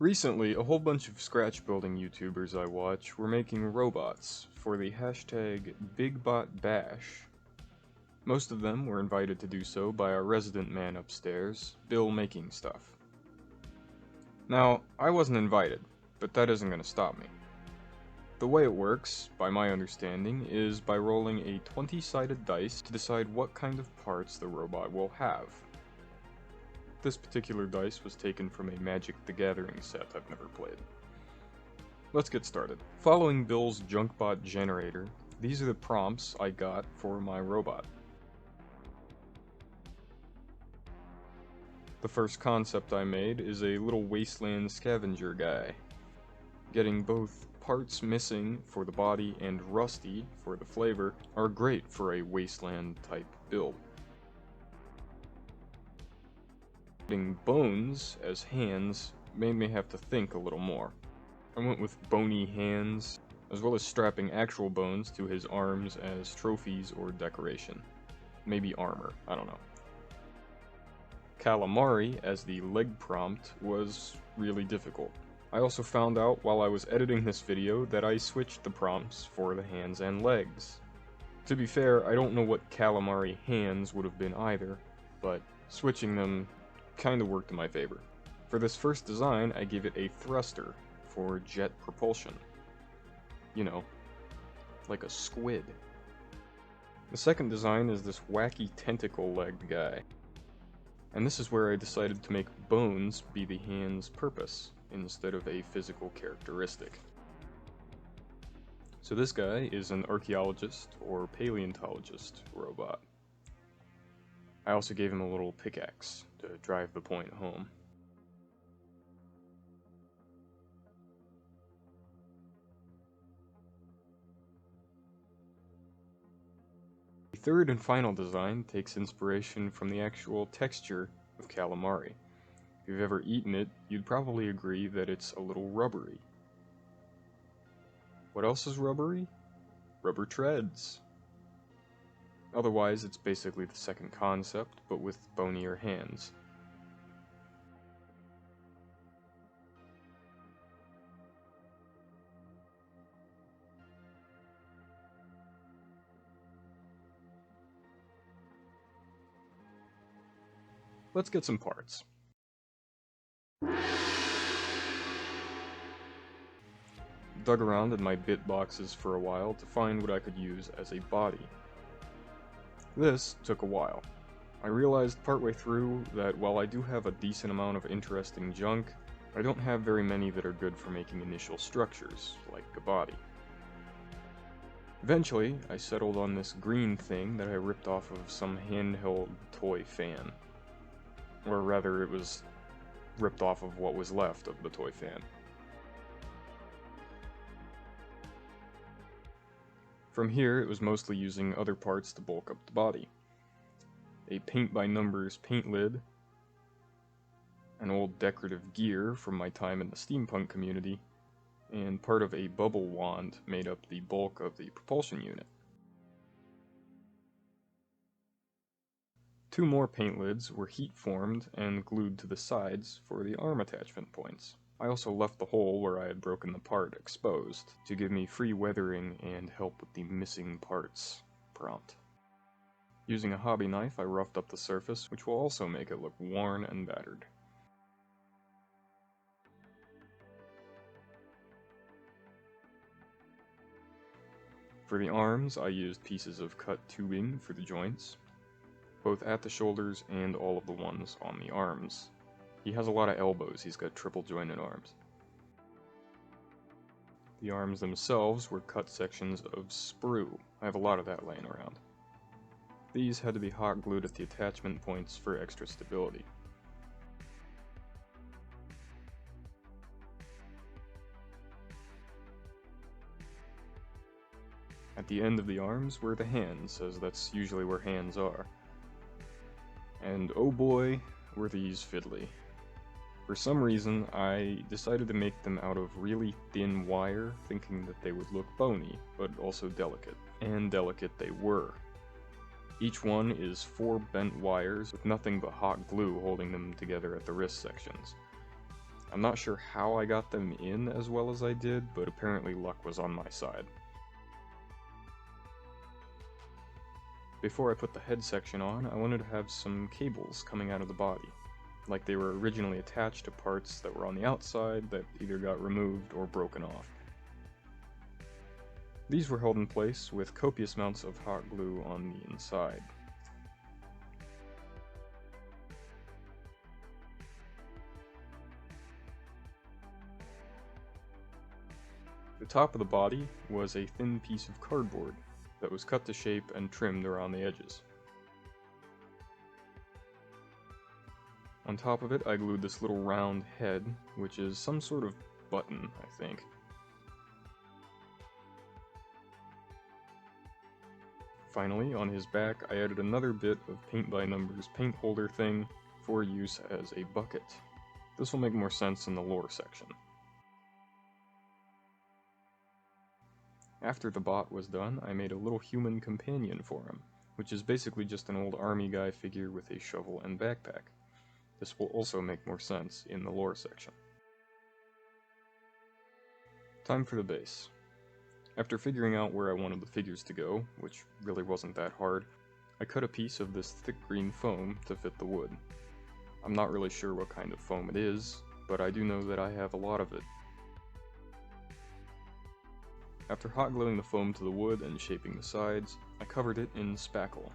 Recently, a whole bunch of Scratchbuilding YouTubers I watch were making robots for the hashtag BigBotBash. Most of them were invited to do so by our resident man upstairs, Bill Making Stuff. Now, I wasn't invited, but that isn't going to stop me. The way it works, by my understanding, is by rolling a 20-sided dice to decide what kind of parts the robot will have. This particular dice was taken from a Magic the Gathering set I've never played. Let's get started. Following Bill's Junkbot generator, these are the prompts I got for my robot. The first concept I made is a little wasteland scavenger guy. Getting both parts missing for the body and rusty for the flavor are great for a wasteland type build. Getting bones as hands made me have to think a little more. I went with bony hands, as well as strapping actual bones to his arms as trophies or decoration. Maybe armor, I don't know. Calamari as the leg prompt was really difficult. I also found out while I was editing this video that I switched the prompts for the hands and legs. To be fair, I don't know what calamari hands would have been either, but switching them kinda worked in my favor. For this first design, I gave it a thruster for jet propulsion. You know, like a squid. The second design is this wacky tentacle-legged guy. And this is where I decided to make bones be the hand's purpose, instead of a physical characteristic. So this guy is an archaeologist or paleontologist robot. I also gave him a little pickaxe to drive the point home. The third and final design takes inspiration from the actual texture of calamari. If you've ever eaten it, you'd probably agree that it's a little rubbery. What else is rubbery? Rubber treads. Otherwise, it's basically the second concept, but with bonier hands. Let's get some parts. Dug around in my bit boxes for a while to find what I could use as a body. This took a while. I realized partway through that while I do have a decent amount of interesting junk, I don't have very many that are good for making initial structures, like a body. Eventually, I settled on this green thing that I ripped off of some handheld toy fan. Or rather, it was ripped off of what was left of the toy fan. From here, it was mostly using other parts to bulk up the body. A paint-by-numbers paint lid, an old decorative gear from my time in the steampunk community, and part of a bubble wand made up the bulk of the propulsion unit. Two more paint lids were heat-formed and glued to the sides for the arm attachment points. I also left the hole where I had broken the part exposed to give me free weathering and help with the missing parts prompt. Using a hobby knife, I roughed up the surface, which will also make it look worn and battered. For the arms, I used pieces of cut tubing for the joints, both at the shoulders and all of the ones on the arms. He has a lot of elbows, he's got triple jointed arms. The arms themselves were cut sections of sprue. I have a lot of that laying around. These had to be hot glued at the attachment points for extra stability. At the end of the arms were the hands, as that's usually where hands are. And oh boy, were these fiddly. For some reason, I decided to make them out of really thin wire, thinking that they would look bony, but also delicate. And delicate they were. Each one is 4 bent wires with nothing but hot glue holding them together at the wrist sections. I'm not sure how I got them in as well as I did, but apparently luck was on my side. Before I put the head section on, I wanted to have some cables coming out of the body, like they were originally attached to parts that were on the outside that either got removed or broken off. These were held in place with copious amounts of hot glue on the inside. The top of the body was a thin piece of cardboard that was cut to shape and trimmed around the edges. On top of it, I glued this little round head, which is some sort of button, I think. Finally, on his back, I added another bit of paint by numbers paint holder thing for use as a bucket. This will make more sense in the lore section. After the bot was done, I made a little human companion for him, which is basically just an old army guy figure with a shovel and backpack. This will also make more sense in the lore section. Time for the base. After figuring out where I wanted the figures to go, which really wasn't that hard, I cut a piece of this thick green foam to fit the wood. I'm not really sure what kind of foam it is, but I do know that I have a lot of it. After hot gluing the foam to the wood and shaping the sides, I covered it in spackle,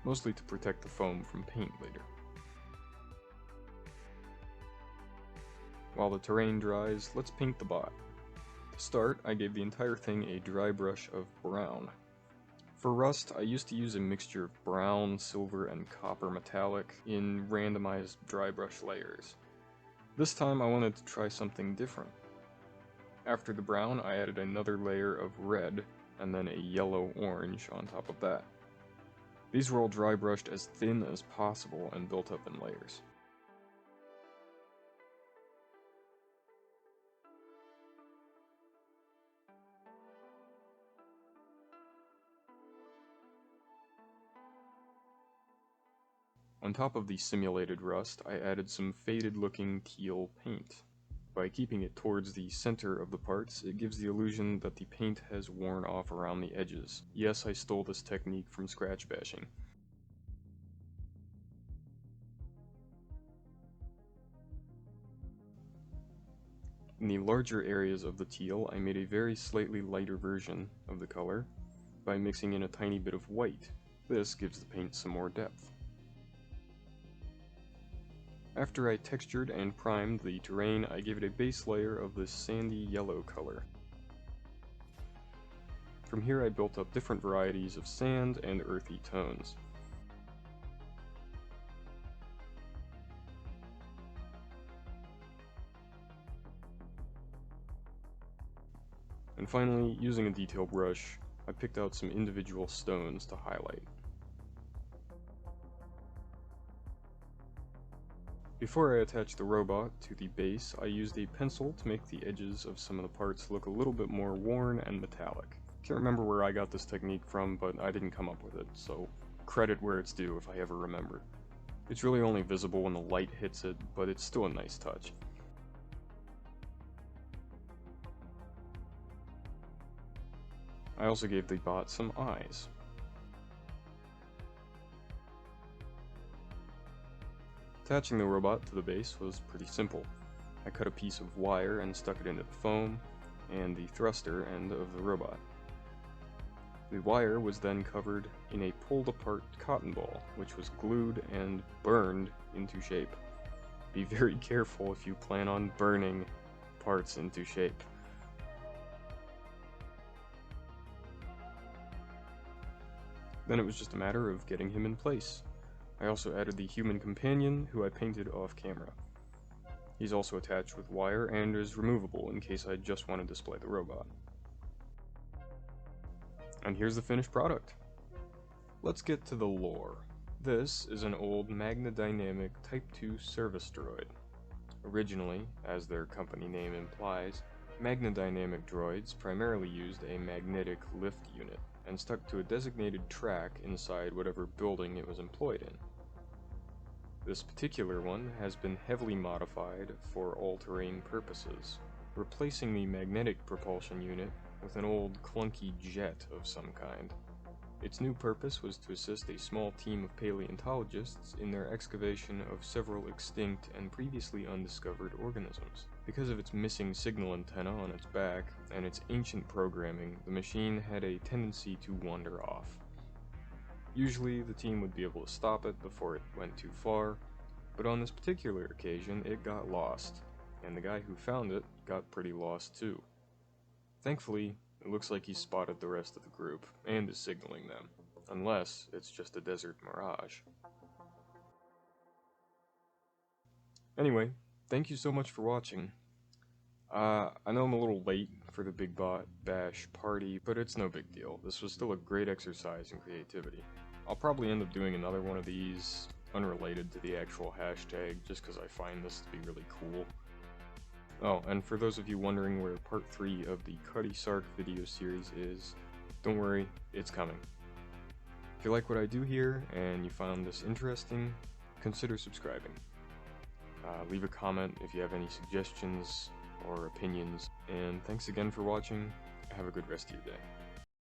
mostly to protect the foam from paint later. While the terrain dries, let's paint the bot. To start, I gave the entire thing a dry brush of brown. For rust, I used to use a mixture of brown, silver, and copper metallic in randomized dry brush layers. This time I wanted to try something different. After the brown, I added another layer of red, and then a yellow-orange on top of that. These were all dry brushed as thin as possible and built up in layers. On top of the simulated rust, I added some faded-looking teal paint. By keeping it towards the center of the parts, it gives the illusion that the paint has worn off around the edges. Yes, I stole this technique from Scratchbashing. In the larger areas of the teal, I made a very slightly lighter version of the color by mixing in a tiny bit of white. This gives the paint some more depth. After I textured and primed the terrain, I gave it a base layer of this sandy yellow color. From here I built up different varieties of sand and earthy tones. And finally, using a detail brush, I picked out some individual stones to highlight. Before I attached the robot to the base, I used a pencil to make the edges of some of the parts look a little bit more worn and metallic. Can't remember where I got this technique from, but I didn't come up with it, so credit where it's due if I ever remember. It's really only visible when the light hits it, but it's still a nice touch. I also gave the bot some eyes. Attaching the robot to the base was pretty simple. I cut a piece of wire and stuck it into the foam and the thruster end of the robot. The wire was then covered in a pulled apart cotton ball, which was glued and burned into shape. Be very careful if you plan on burning parts into shape. Then it was just a matter of getting him in place. I also added the human companion, who I painted off camera. He's also attached with wire and is removable in case I just want to display the robot. And here's the finished product. Let's get to the lore. This is an old Magnadynamic Type 2 service droid. Originally, as their company name implies, Magnadynamic droids primarily used a magnetic lift unit and stuck to a designated track inside whatever building it was employed in. This particular one has been heavily modified for all-terrain purposes, replacing the magnetic propulsion unit with an old clunky jet of some kind. Its new purpose was to assist a small team of paleontologists in their excavation of several extinct and previously undiscovered organisms. Because of its missing signal antenna on its back and its ancient programming, the machine had a tendency to wander off. Usually, the team would be able to stop it before it went too far, but on this particular occasion, it got lost, and the guy who found it got pretty lost too. Thankfully, it looks like he spotted the rest of the group, and is signaling them, unless it's just a desert mirage. Anyway, thank you so much for watching. I know I'm a little late for the Big Bot Bash party, but it's no big deal. This was still a great exercise in creativity. I'll probably end up doing another one of these, unrelated to the actual hashtag, just because I find this to be really cool. Oh, and for those of you wondering where part 3 of the Cuddy Sark video series is, don't worry, it's coming. If you like what I do here, and you found this interesting, consider subscribing. Leave a comment if you have any suggestions or opinions, and thanks again for watching. Have a good rest of your day.